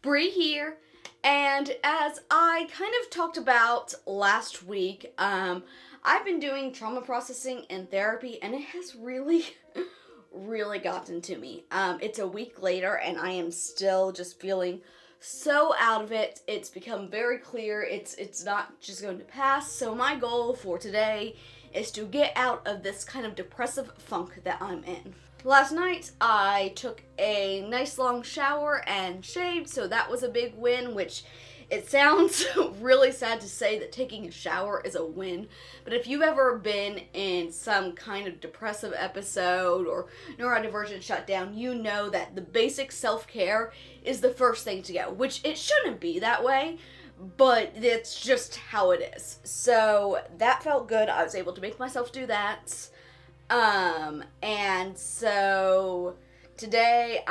Bree here, and as I kind of talked about last week, I've been doing trauma processing and therapy, and it has really, really gotten to me. It's a week later, and I am still just feeling so out of it. It's become very clear it's not just going to pass. So my goal for today is to get out of this kind of depressive funk that I'm in. Last night, I took a nice long shower and shaved, so that was a big win, which it sounds really sad to say that taking a shower is a win, but if you've ever been in some kind of depressive episode or neurodivergent shutdown, you know that the basic self-care is the first thing to go, which it shouldn't be that way, but it's just how it is. So that felt good. I was able to make myself do that. And so today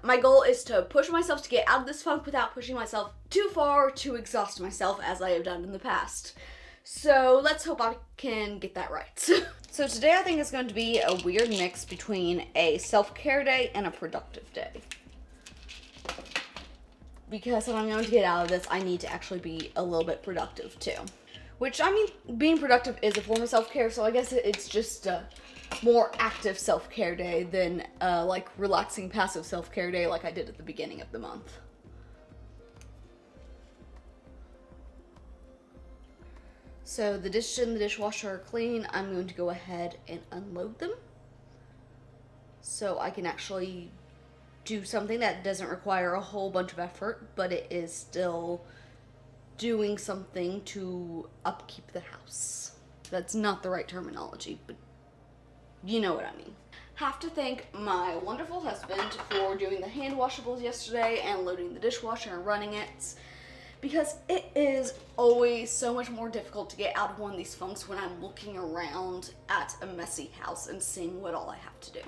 my goal is to push myself to get out of this funk without pushing myself too far to exhaust myself as I have done in the past. So let's hope I can get that right. So today I think is going to be a weird mix between a self-care day and a productive day. Because if I'm going to get out of this, I need to actually be a little bit productive too. Which, I mean, being productive is a form of self-care, so I guess it's just a more active self-care day than, like, relaxing passive self-care day like I did at the beginning of the month. So, the dishes in the dishwasher are clean. I'm going to go ahead and unload them so I can actually do something that doesn't require a whole bunch of effort, but it is still doing something to upkeep the house. That's not the right terminology, but you know what I mean. Have to thank my wonderful husband for doing the hand washables yesterday and loading the dishwasher and running it, because it is always so much more difficult to get out of one of these funks when I'm looking around at a messy house and seeing what all I have to do.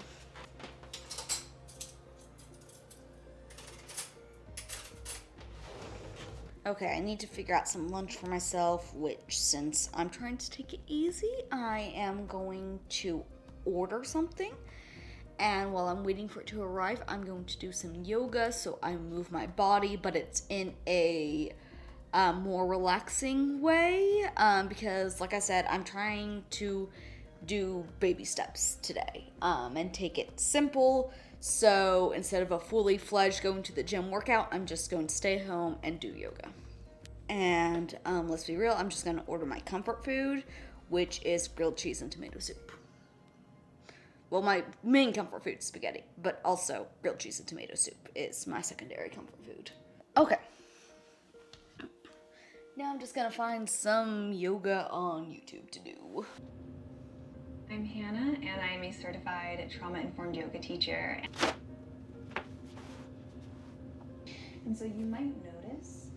Okay, I need to figure out some lunch for myself, which, since I'm trying to take it easy, I am going to order something. And while I'm waiting for it to arrive, I'm going to do some yoga, so I move my body, but it's in a more relaxing way, because, like I said, I'm trying to do baby steps today, and take it simple. So instead of a fully fledged going to the gym workout, I'm just going to stay home and do yoga. And let's be real, I'm just going to order my comfort food, which is grilled cheese and tomato soup. Well, my main comfort food is spaghetti, but also grilled cheese and tomato soup is my secondary comfort food. Okay. Now I'm just going to find some yoga on YouTube to do. I'm Hannah, and I am a certified trauma-informed yoga teacher. And so you might notice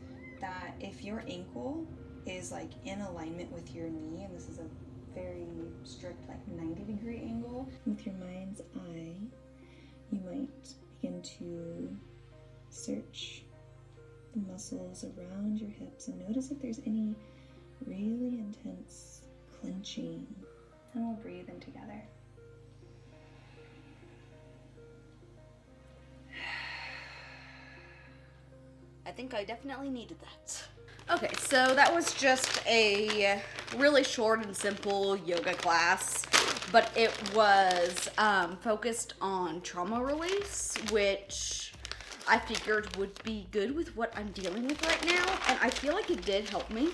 that if your ankle is like in alignment with your knee, and this is a very strict like 90-degree angle, with your mind's eye, you might begin to search the muscles around your hips and notice if there's any really intense clenching. And we'll breathe in together. I think I definitely needed that. Okay, so that was just a really short and simple yoga class, but it was focused on trauma release, which I figured would be good with what I'm dealing with right now, and I feel like it did help me.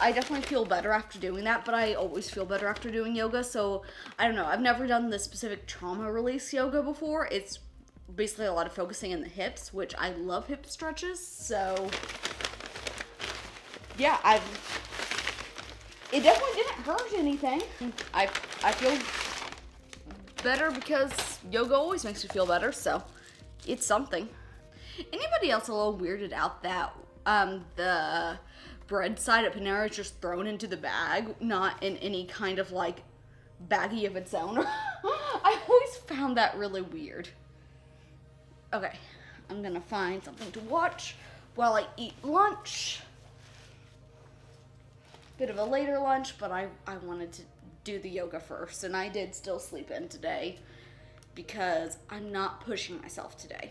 I definitely feel better after doing that, but I always feel better after doing yoga, so I don't know. I've never done the specific trauma release yoga before. It's basically a lot of focusing in the hips, which I love hip stretches, so yeah, it definitely didn't hurt anything. I feel better because yoga always makes me feel better, so it's something. Anybody else a little weirded out that the bread side at Panera is just thrown into the bag, not in any kind of like baggie of its own? I always found that really weird. Okay, I'm gonna find something to watch while I eat lunch. Bit of a later lunch, but I wanted to do the yoga first, and I did still sleep in today because I'm not pushing myself today.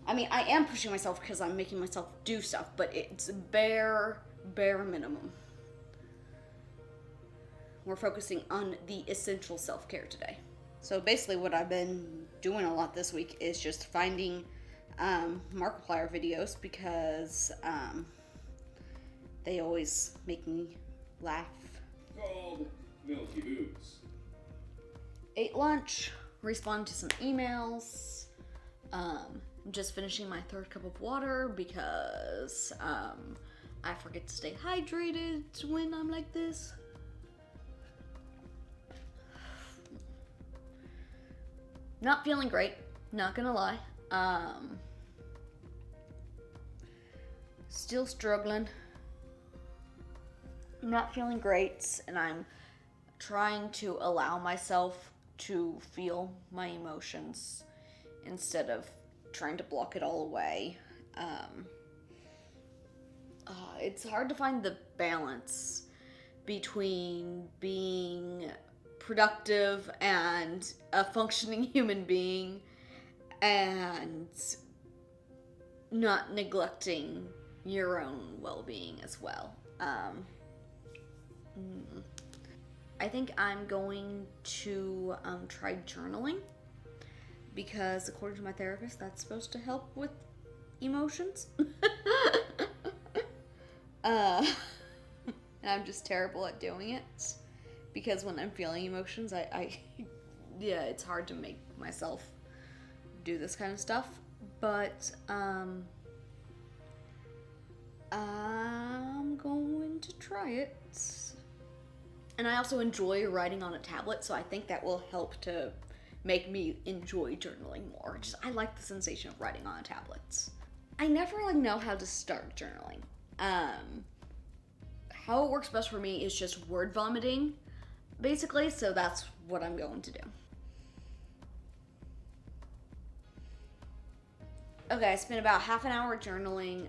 I mean, I am pushing myself because I'm making myself do stuff, but it's bare minimum. We're focusing on the essential self-care today. So basically what I've been doing a lot this week is just finding Markiplier videos because they always make me laugh. Called Milky Boots. Ate lunch, responded to some emails, just finishing my 3rd cup of water because I forget to stay hydrated when I'm like this. Not feeling great, not gonna lie. Still struggling. I'm not feeling great, and I'm trying to allow myself to feel my emotions instead of trying to block it all away. It's hard to find the balance between being productive and a functioning human being and not neglecting your own well-being as well. I think I'm going to try journaling because according to my therapist, that's supposed to help with emotions. And I'm just terrible at doing it because when I'm feeling emotions, yeah, it's hard to make myself do this kind of stuff. But I'm going to try it. And I also enjoy writing on a tablet, so I think that will help to make me enjoy journaling more. I like the sensation of writing on a tablet. I never know how to start journaling. How it works best for me is just word vomiting, basically, so that's what I'm going to do. Okay, I spent about half an hour journaling.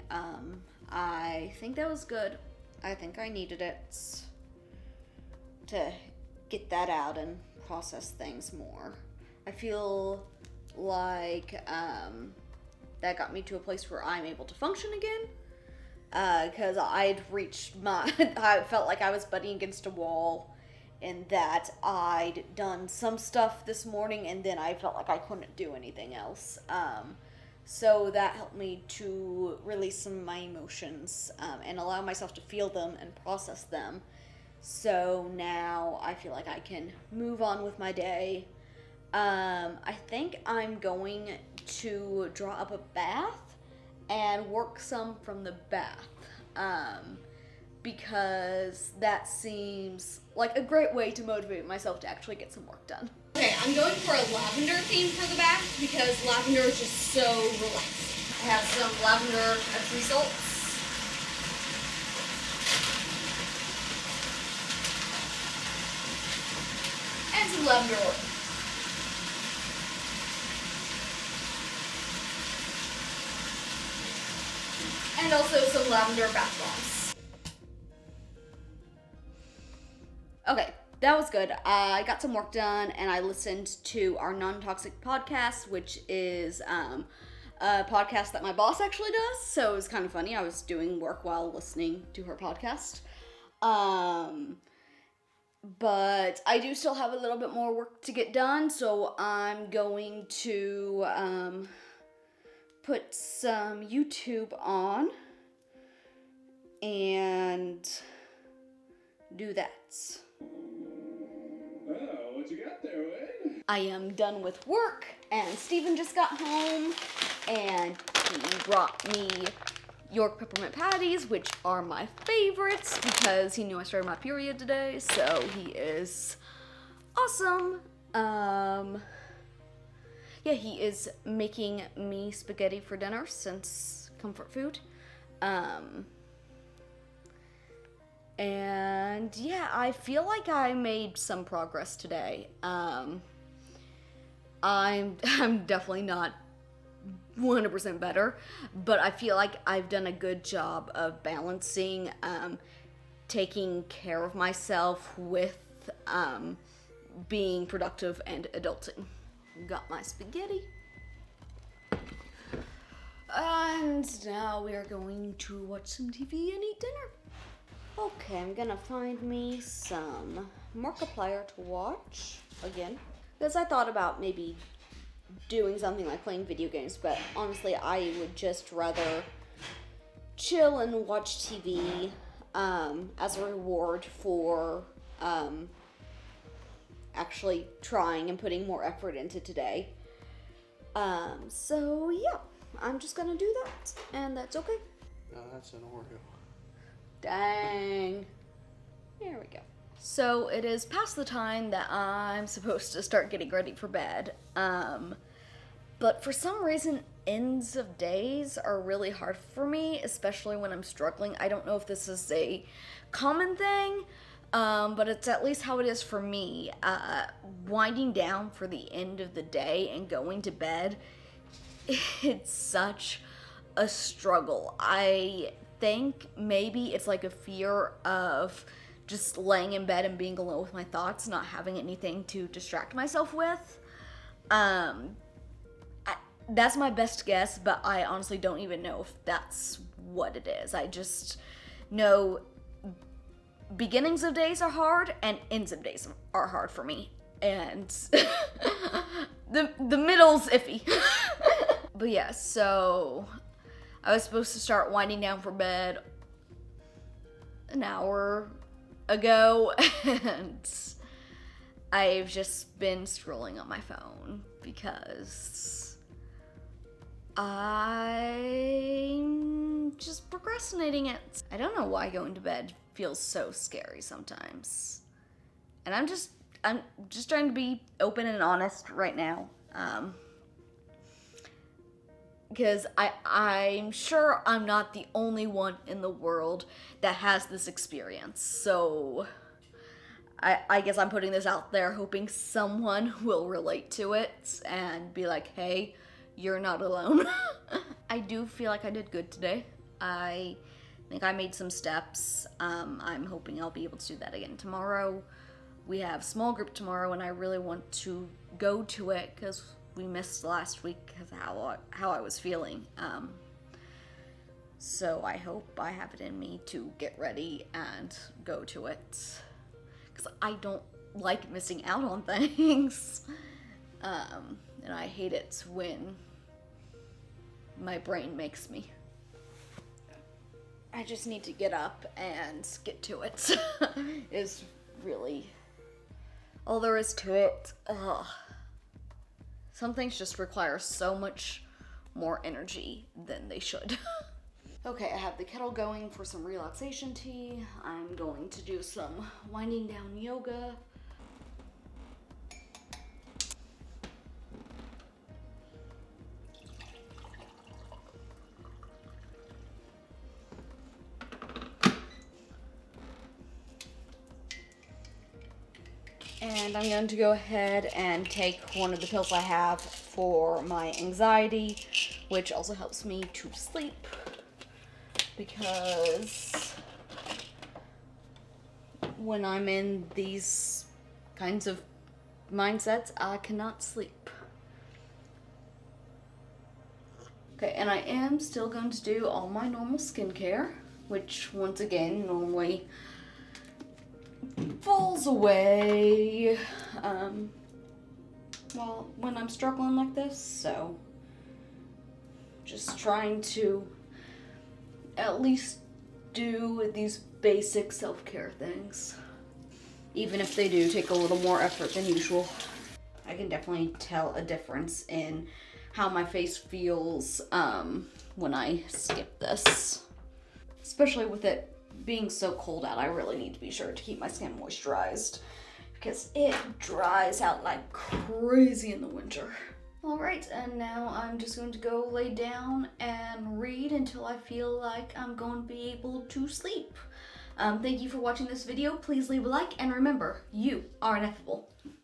I think that was good. I think I needed it to get that out and process things more. I feel like that got me to a place where I'm able to function again. Because I'd reached I felt like I was butting against a wall, and that I'd done some stuff this morning, and then I felt like I couldn't do anything else. So that helped me to release some of my emotions and allow myself to feel them and process them. So now I feel like I can move on with my day. I think I'm going to draw up a bath and work some from the bath, because that seems like a great way to motivate myself to actually get some work done. Okay, I'm going for a lavender theme for the bath because lavender is just so relaxing. I have some lavender Epsom salts. And some lavender oil. And also some lavender bath bombs. Okay, that was good. I got some work done and I listened to our Non-Toxic podcast, which is a podcast that my boss actually does. So it was kind of funny. I was doing work while listening to her podcast. But I do still have a little bit more work to get done, so I'm going to put some YouTube on and do that. Oh, what you got there, Wade? I am done with work, and Steven just got home, and he brought me York peppermint patties, which are my favorites because he knew I started my period today, so he is awesome. Yeah, he is making me spaghetti for dinner since comfort food. And yeah, I feel like I made some progress today. I'm definitely not 100% better, but I feel like I've done a good job of balancing taking care of myself with being productive and adulting. Got my spaghetti. And now we are going to watch some TV and eat dinner. Okay, I'm gonna find me some Markiplier to watch again. Because I thought about maybe doing something like playing video games, but honestly, I would just rather chill and watch TV as a reward for actually trying and putting more effort into today. So yeah, I'm just gonna do that, and that's okay. No, that's an Oreo. Dang. There we go. So it is past the time that I'm supposed to start getting ready for bed. But for some reason, ends of days are really hard for me, especially when I'm struggling. I don't know if this is a common thing, but it's at least how it is for me. Winding down for the end of the day and going to bed, it's such a struggle. I think maybe it's like a fear of just laying in bed and being alone with my thoughts, not having anything to distract myself with. That's my best guess, but I honestly don't even know if that's what it is. I just know beginnings of days are hard and ends of days are hard for me. And the middle's iffy. But yeah, so I was supposed to start winding down for bed an hour ago, and I've just been scrolling on my phone because I'm just procrastinating it. I don't know why going to bed feels so scary sometimes. And I'm just trying to be open and honest right now. Because I'm sure I'm not the only one in the world that has this experience. So I guess I'm putting this out there hoping someone will relate to it and be like, hey, you're not alone. I do feel like I did good today. I think I made some steps. I'm hoping I'll be able to do that again tomorrow. We have small group tomorrow, and I really want to go to it because we missed last week because of how I was feeling. So I hope I have it in me to get ready and go to it because I don't like missing out on things. And I hate it when my brain makes me. I just need to get up and get to it. Is really all there is to it. Ugh. Some things just require so much more energy than they should. Okay, I have the kettle going for some relaxation tea. I'm going to do some winding down yoga. And I'm going to go ahead and take one of the pills I have for my anxiety, which also helps me to sleep, because when I'm in these kinds of mindsets, I cannot sleep. Okay, and I am still going to do all my normal skincare, which once again normally falls away well when I'm struggling like this, so just trying to at least do these basic self-care things, even if they do take a little more effort than usual. I can definitely tell a difference in how my face feels when I skip this, especially with it being so cold out. I really need to be sure to keep my skin moisturized because it dries out like crazy in the winter. All right, and now I'm just going to go lay down and read until I feel like I'm going to be able to sleep. Thank you for watching this video. Please leave a like, and remember, you are ineffable.